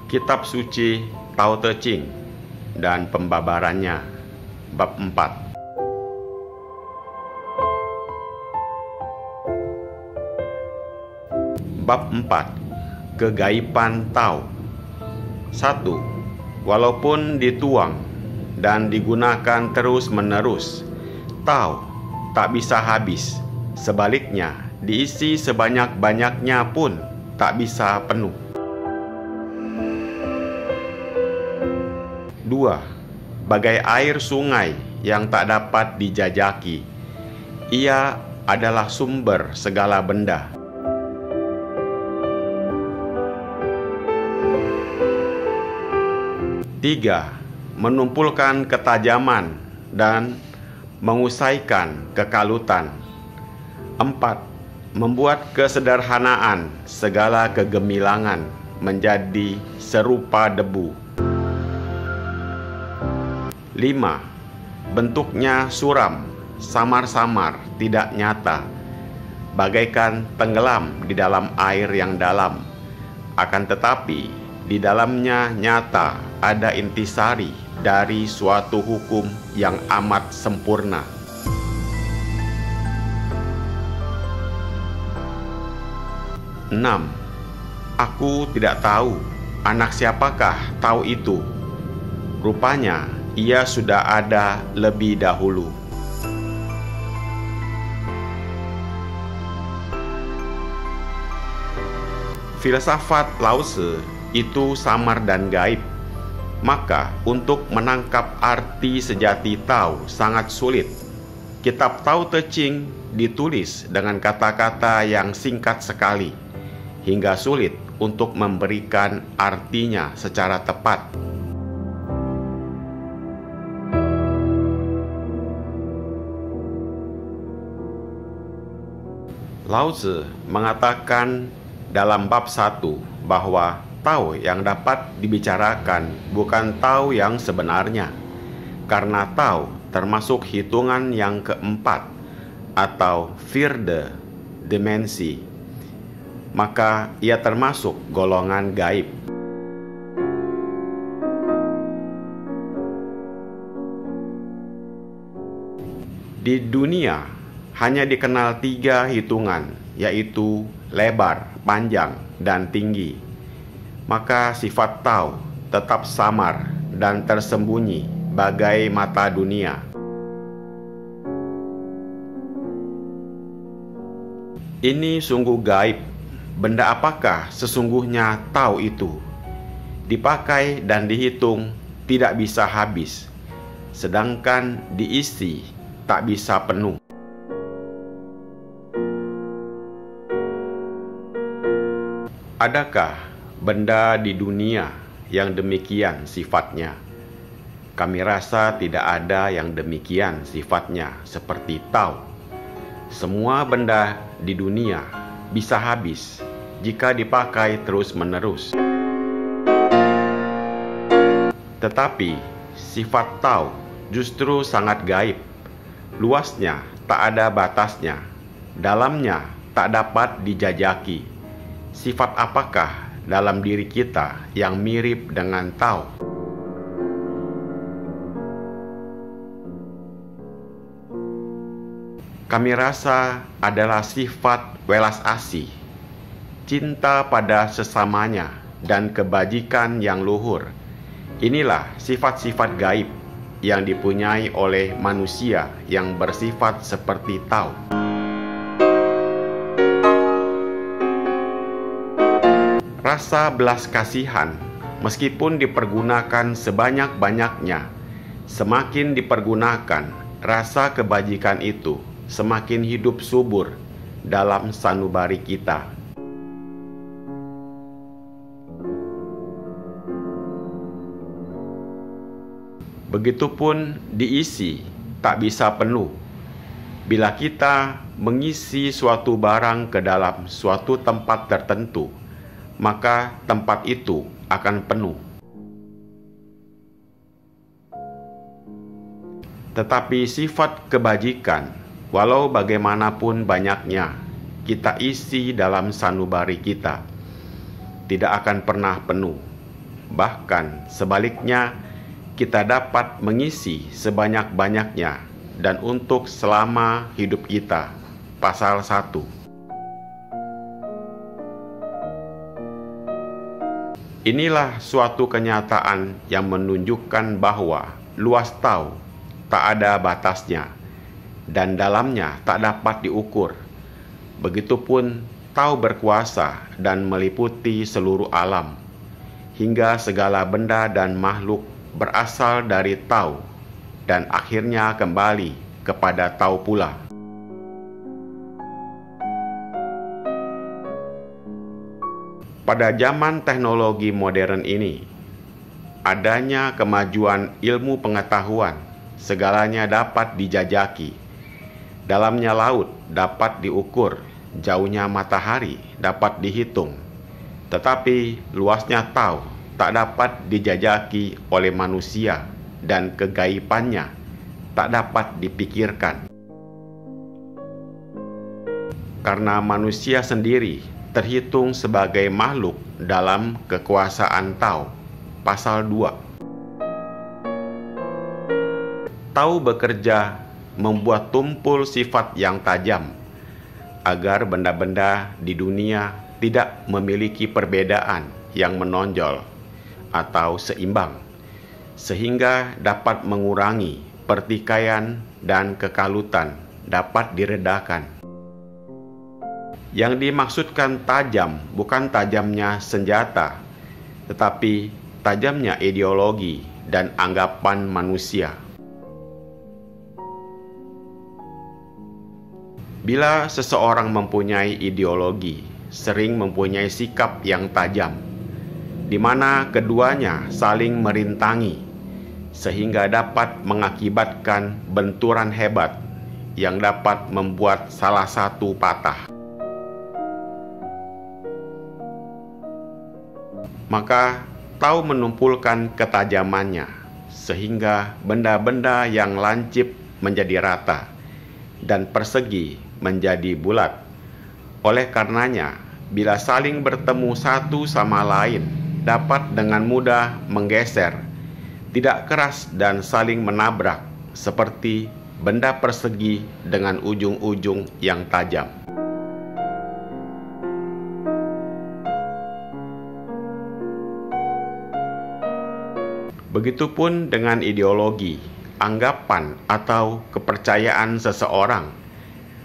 Kitab Suci Tao Te Ching dan Pembabarannya, Bab 4. Bab 4. Kegaiban Tao. 1. Walaupun dituang dan digunakan terus-menerus, Tao tak bisa habis. Sebaliknya, diisi sebanyak-banyaknya pun tak bisa penuh. 2. Bagai air sungai yang tak dapat dijajaki, ia adalah sumber segala benda. 3. Menumpulkan ketajaman dan mengusaikan kekalutan. 4. Membuat kesederhanaan segala kegemilangan menjadi serupa debu. 5. Bentuknya suram, samar-samar, tidak nyata, bagaikan tenggelam di dalam air yang dalam. Akan tetapi, di dalamnya nyata ada intisari dari suatu hukum yang amat sempurna. 6. Aku tidak tahu anak siapakah Tao itu. Rupanya ia sudah ada lebih dahulu. Filsafat Lao Tzu itu samar dan gaib. Maka untuk menangkap arti sejati Tao sangat sulit. Kitab Tao Te Ching ditulis dengan kata-kata yang singkat sekali, hingga sulit untuk memberikan artinya secara tepat. Lao Tzu mengatakan dalam bab 1 bahwa Tao yang dapat dibicarakan bukan Tao yang sebenarnya, karena Tao termasuk hitungan yang keempat atau vierde dimensi, maka ia termasuk golongan gaib. Di dunia hanya dikenal 3 hitungan, yaitu lebar, panjang, dan tinggi. Maka sifat Tao tetap samar dan tersembunyi bagai mata dunia. Ini sungguh gaib. Benda apakah sesungguhnya Tao itu? Dipakai dan dihitung tidak bisa habis, sedangkan diisi tak bisa penuh. Adakah benda di dunia yang demikian sifatnya? Kami rasa tidak ada yang demikian sifatnya seperti Tao. Semua benda di dunia bisa habis jika dipakai terus-menerus. Tetapi sifat Tao justru sangat gaib. Luasnya tak ada batasnya, dalamnya tak dapat dijajaki. Sifat apakah dalam diri kita yang mirip dengan Tao? Kami rasa adalah sifat welas asih, cinta pada sesamanya, dan kebajikan yang luhur. Inilah sifat-sifat gaib yang dipunyai oleh manusia yang bersifat seperti Tao. Rasa belas kasihan, meskipun dipergunakan sebanyak-banyaknya, semakin dipergunakan, rasa kebajikan itu semakin hidup subur dalam sanubari kita. Begitupun diisi tak bisa penuh. Bila kita mengisi suatu barang ke dalam suatu tempat tertentu, maka tempat itu akan penuh. Tetapi sifat kebajikan, walau bagaimanapun banyaknya kita isi dalam sanubari kita, tidak akan pernah penuh. Bahkan sebaliknya, kita dapat mengisi sebanyak-banyaknya dan untuk selama hidup kita. Pasal 1. Inilah suatu kenyataan yang menunjukkan bahwa luas tahu tak ada batasnya dan dalamnya tak dapat diukur. Begitupun tahu berkuasa dan meliputi seluruh alam, hingga segala benda dan makhluk berasal dari tahu dan akhirnya kembali kepada tahu pula. Pada zaman teknologi modern ini, adanya kemajuan ilmu pengetahuan, segalanya dapat dijajaki. Dalamnya laut dapat diukur, jauhnya matahari dapat dihitung. Tetapi luasnya tahu tak dapat dijajaki oleh manusia dan kegaibannya tak dapat dipikirkan. Karena manusia sendiri terhitung sebagai makhluk dalam kekuasaan tahu. Pasal 2. Tahu bekerja membuat tumpul sifat yang tajam, agar benda-benda di dunia tidak memiliki perbedaan yang menonjol atau seimbang, sehingga dapat mengurangi pertikaian dan kekalutan dapat diredakan. Yang dimaksudkan tajam bukan tajamnya senjata, tetapi tajamnya ideologi dan anggapan manusia. Bila seseorang mempunyai ideologi, sering mempunyai sikap yang tajam, di mana keduanya saling merintangi, sehingga dapat mengakibatkan benturan hebat yang dapat membuat salah satu patah. Maka tahu menumpulkan ketajamannya, sehingga benda-benda yang lancip menjadi rata, dan persegi menjadi bulat. Oleh karenanya, bila saling bertemu satu sama lain, dapat dengan mudah menggeser, tidak keras dan saling menabrak, seperti benda persegi dengan ujung-ujung yang tajam. Begitupun dengan ideologi, anggapan atau kepercayaan seseorang.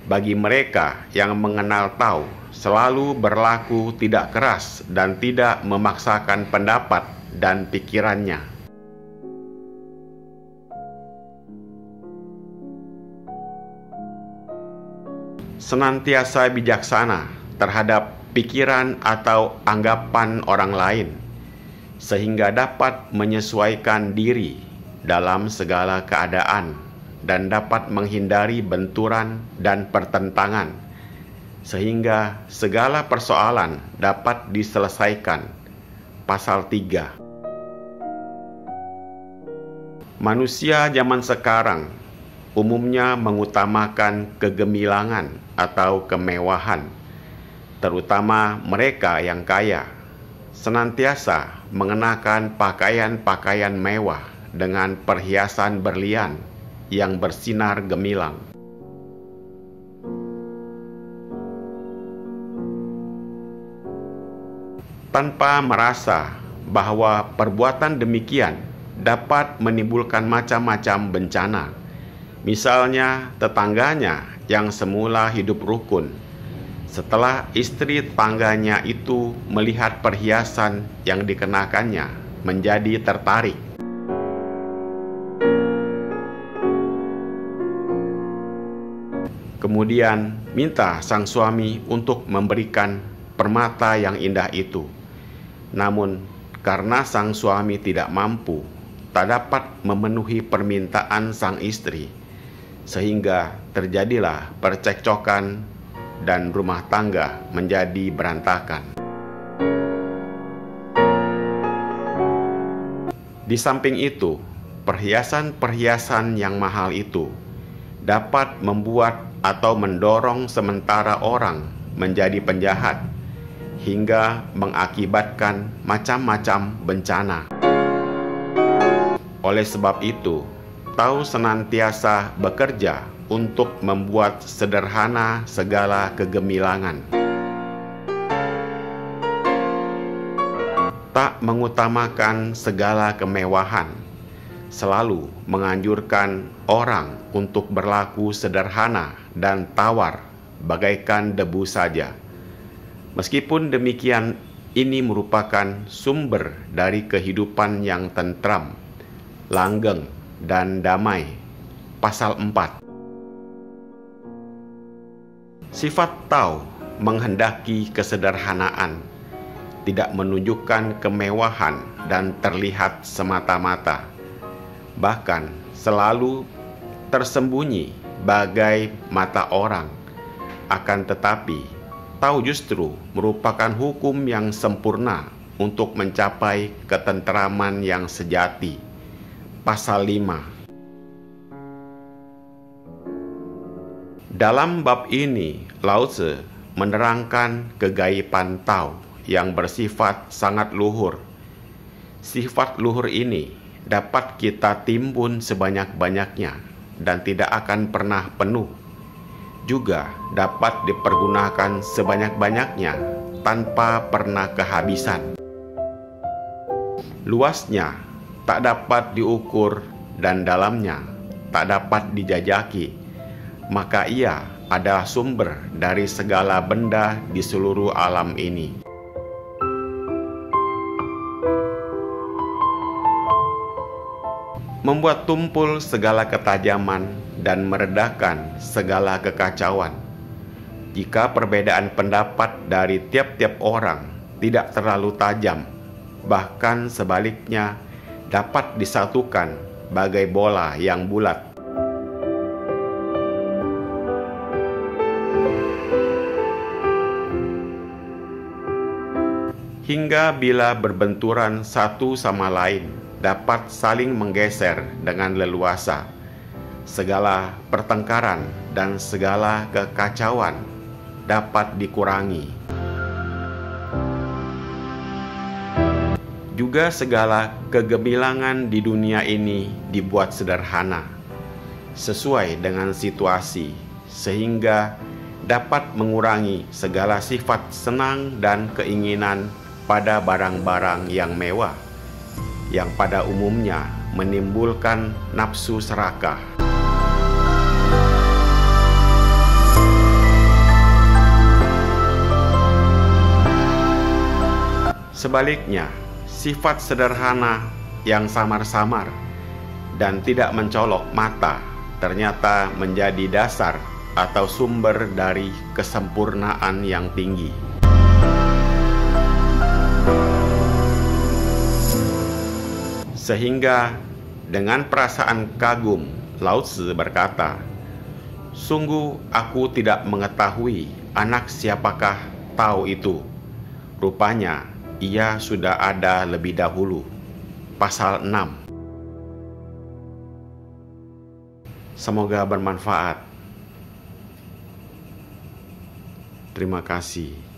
Bagi mereka yang mengenal tahu, selalu berlaku tidak keras dan tidak memaksakan pendapat dan pikirannya. Senantiasa bijaksana terhadap pikiran atau anggapan orang lain, sehingga dapat menyesuaikan diri dalam segala keadaan dan dapat menghindari benturan dan pertentangan, sehingga segala persoalan dapat diselesaikan. Pasal 3. Manusia zaman sekarang umumnya mengutamakan kegemilangan atau kemewahan, terutama mereka yang kaya, senantiasa mengenakan pakaian-pakaian mewah dengan perhiasan berlian yang bersinar gemilang. Tanpa merasa bahwa perbuatan demikian dapat menimbulkan macam-macam bencana. Misalnya tetangganya yang semula hidup rukun, setelah istri tetangganya itu melihat perhiasan yang dikenakannya, menjadi tertarik. Kemudian minta sang suami untuk memberikan permata yang indah itu. Namun karena sang suami tidak mampu, tak dapat memenuhi permintaan sang istri, sehingga terjadilah percekcokan dan rumah tangga menjadi berantakan. Di samping itu, perhiasan-perhiasan yang mahal itu dapat membuat atau mendorong sementara orang menjadi penjahat, hingga mengakibatkan macam-macam bencana. Oleh sebab itu, Tao senantiasa bekerja untuk membuat sederhana segala kegemilangan. Tak mengutamakan segala kemewahan, selalu menganjurkan orang untuk berlaku sederhana dan tawar bagaikan debu saja. Meskipun demikian, ini merupakan sumber dari kehidupan yang tentram, langgeng, dan damai. Pasal 4. Sifat Tao menghendaki kesederhanaan, tidak menunjukkan kemewahan dan terlihat semata-mata, bahkan selalu tersembunyi bagai mata orang. Akan tetapi, Tao justru merupakan hukum yang sempurna untuk mencapai ketentraman yang sejati. Pasal 5. Dalam bab ini, Lao Tzu menerangkan kegaiban Tao yang bersifat sangat luhur. Sifat luhur ini dapat kita timbun sebanyak-banyaknya dan tidak akan pernah penuh. Juga dapat dipergunakan sebanyak-banyaknya tanpa pernah kehabisan. Luasnya tak dapat diukur dan dalamnya tak dapat dijajaki, maka ia adalah sumber dari segala benda di seluruh alam ini. Membuat tumpul segala ketajaman dan meredakan segala kekacauan. Jika perbedaan pendapat dari tiap-tiap orang tidak terlalu tajam, bahkan sebaliknya dapat disatukan bagai bola yang bulat. Hingga bila berbenturan satu sama lain, dapat saling menggeser dengan leluasa. Segala pertengkaran dan segala kekacauan dapat dikurangi. Juga segala kegemilangan di dunia ini dibuat sederhana, sesuai dengan situasi, sehingga dapat mengurangi segala sifat senang dan keinginan pada barang-barang yang mewah, yang pada umumnya menimbulkan nafsu serakah. Sebaliknya, sifat sederhana yang samar-samar dan tidak mencolok mata ternyata menjadi dasar atau sumber dari kesempurnaan yang tinggi. Sehingga dengan perasaan kagum, Lao Tzu berkata, "Sungguh aku tidak mengetahui anak siapakah Tao itu. Rupanya ia sudah ada lebih dahulu." Pasal 6. Semoga bermanfaat. Terima kasih.